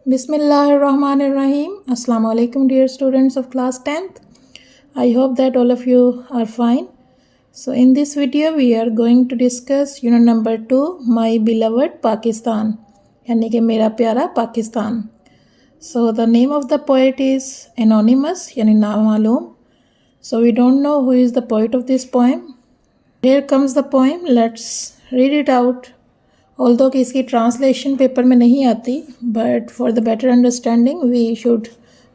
Bismillahirrahmanirrahim. Assalamu alaikum, dear students of class 10th. I hope that all of you are fine. So in this video we are going to discuss unit number 2, My Beloved Pakistan, यानी कि मेरा प्यारा Pakistan. So the name of the poet is anonymous, यानी नामालूम. So we don't know who is the poet of this poem. Here comes the poem. Let's read it out. Although कि इसकी translation paper में नहीं आती, but for the better understanding we should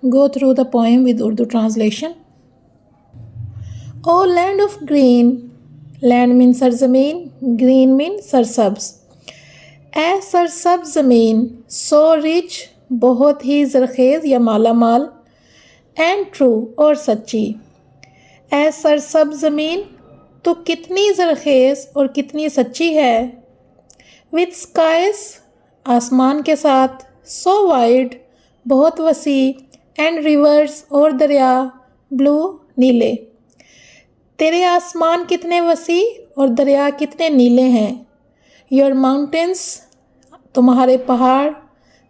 go through the poem with Urdu translation. O land of green, land means सरज़मीन, green means सरसब्ज. ए सरसब्ज ज़मीन, so rich, बहुत ही ज़रखेज़ या माला माल, and true और सच्ची. ए सरसब्ज ज़मीन, तो कितनी ज़रखेज़ और कितनी सच्ची है. विथ स्काइज, आसमान के साथ, सो वाइड, बहुत वसी, एंड रिवर्स और दरिया, ब्लू नीले. तेरे आसमान कितने वसी और दरिया कितने नीले हैं. योर माउंटेन्स, तुम्हारे पहाड़,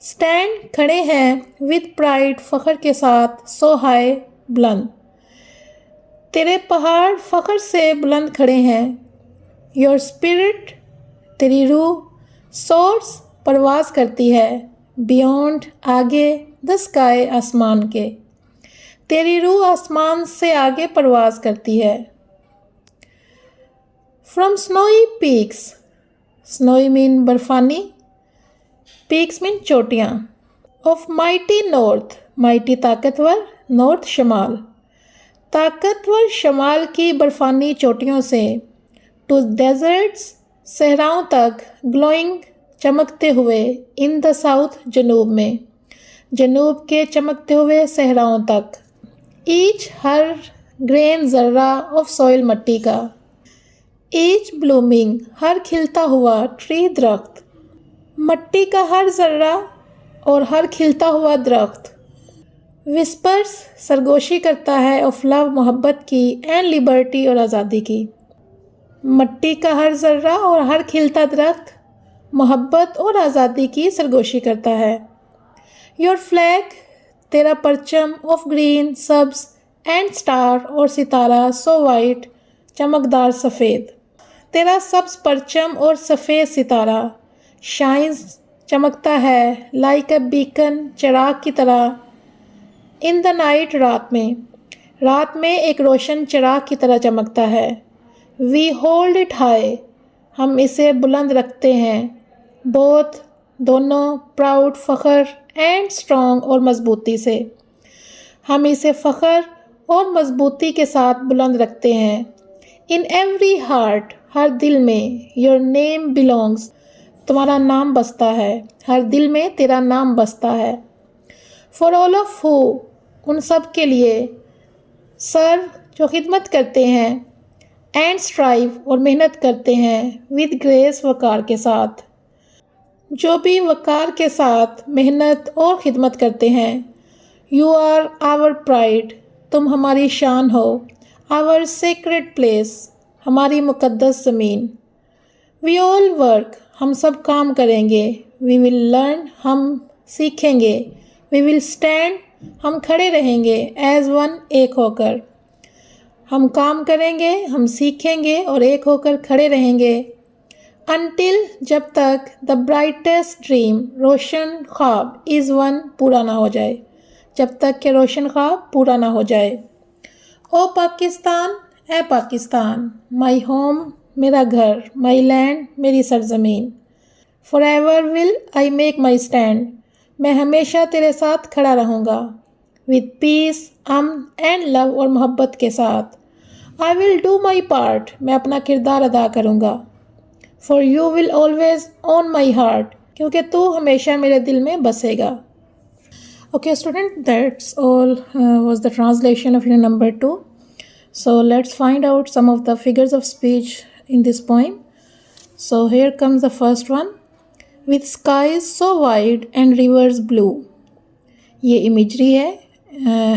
स्टैंड खड़े हैं, विथ प्राइड फ़ख्र के साथ, सो हाई बुलंद. तेरे पहाड़ फ़ख्र से बुलंद खड़े हैं. योर स्पिरिट, तेरी रूह, सोर्स परवाज करती है, बियॉन्ड आगे, द स्काई आसमान के. तेरी रूह आसमान से आगे परवाज करती है. From snowy peaks, snowy mean Barfani, peaks mean चोटियाँ. ऑफ माइटी नॉर्थ, माइटी ताकतवर, नॉर्थ शमाल, ताकतवर शमाल की बर्फानी चोटियों से. टू डेजर्ट्स, सहराओं तक, ग्लोइंग चमकते हुए, इन द साउथ जनूब में, जनूब के चमकते हुए सहराओं तक. ईच हर ग्रेन ज़र्रा ऑफ सॉइल मट्टी का. ईच ब्लूमिंग, हर खिलता हुआ, ट्री दरख्त, मट्टी का हर ज़र्रा और हर खिलता हुआ दरख्त. विस्पर्स, सरगोशी करता है, ऑफ लव मोहब्बत की, एंड लिबर्टी और आज़ादी की. मट्टी का हर ज़र्रा और हर खिलता दरख्त मोहब्बत और आज़ादी की सरगोशी करता है. योर फ्लैग, तेरा परचम, ऑफ ग्रीन सब्ज, एंड स्टार और सितारा, सो वाइट चमकदार सफ़ेद. तेरा सब्ज परचम और सफ़ेद सितारा, शाइन्स चमकता है, लाइक अ बीकन चिराग की तरह, इन द नाइट रात में, रात में एक रोशन चिराग की तरह चमकता है. वी होल्ड इट हाई, हम इसे बुलंद रखते हैं, बोथ दोनों, प्राउड फ़ख्र, एंड स्ट्रॉन्ग और मजबूती से, हम इसे फ़ख्र और मजबूती के साथ बुलंद रखते हैं. इन एवरी हार्ट, हर दिल में, योर नेम बिलोंग्स, तुम्हारा नाम बसता है, हर दिल में तेरा नाम बसता है. फॉर ऑल ऑफ हु, उन सब के लिए, सर्व जो खिदमत करते हैं, एंड स्ट्राइव और मेहनत करते हैं, विद ग्रेस वक़ार के साथ, जो भी वक़ार के साथ मेहनत और ख़िदमत करते हैं. यू आर आवर प्राइड, तुम हमारी शान हो, आवर सेक्रेड प्लेस, हमारी मुक़द्दस ज़मीन. वी ऑल वर्क, हम सब काम करेंगे, वी विल लर्न, हम सीखेंगे, वी विल स्टैंड, हम खड़े रहेंगे, एज वन, एक होकर. हम काम करेंगे, हम सीखेंगे और एक होकर खड़े रहेंगे. अनटिल, जब तक, द ब्राइटेस्ट ड्रीम, रोशन ख्वाब, इज़ वन, पूरा ना हो जाए, जब तक कि रोशन ख्वाब पूरा ना हो जाए. ओ पाकिस्तान, ए पाकिस्तान, माई होम, मेरा घर, माई लैंड, मेरी सरज़मीन. Forever will I make my stand, मैं हमेशा तेरे साथ खड़ा रहूँगा, विद पीस, अमन एंड लव और मोहब्बत के साथ. I will do my part, मैं अपना किरदार अदा करूँगा. For you will always own my heart, क्योंकि तू हमेशा मेरे दिल में बसेगा. Okay student, that's all was the translation of unit number 2. So let's find out some of the figures of speech in this poem. So here comes the first one. With skies so wide and rivers blue. ये imagery है.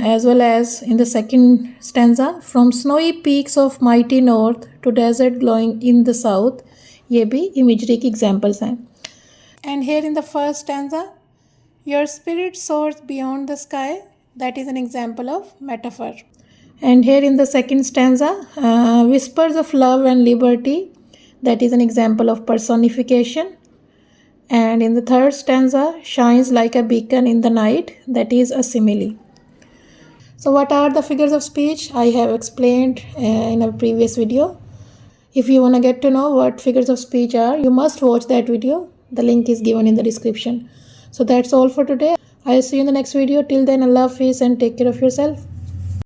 As well as in the second stanza, from snowy peaks of mighty north to desert glowing in the south, ये भी imagery की examples हैं. And here in the first stanza, Your spirit soars beyond the sky. That is an example of metaphor. And here in the second stanza, whispers of love and liberty. That is an example of personification. And in the third stanza, shines like a beacon in the night. That is a simile. So what are the figures of speech? I have explained in a previous video. If you want to get to know what figures of speech are, you must watch that video. The link is given in the description. So that's all for today. I'll see you in the next video. Till then, Allah Hafiz and take care of yourself.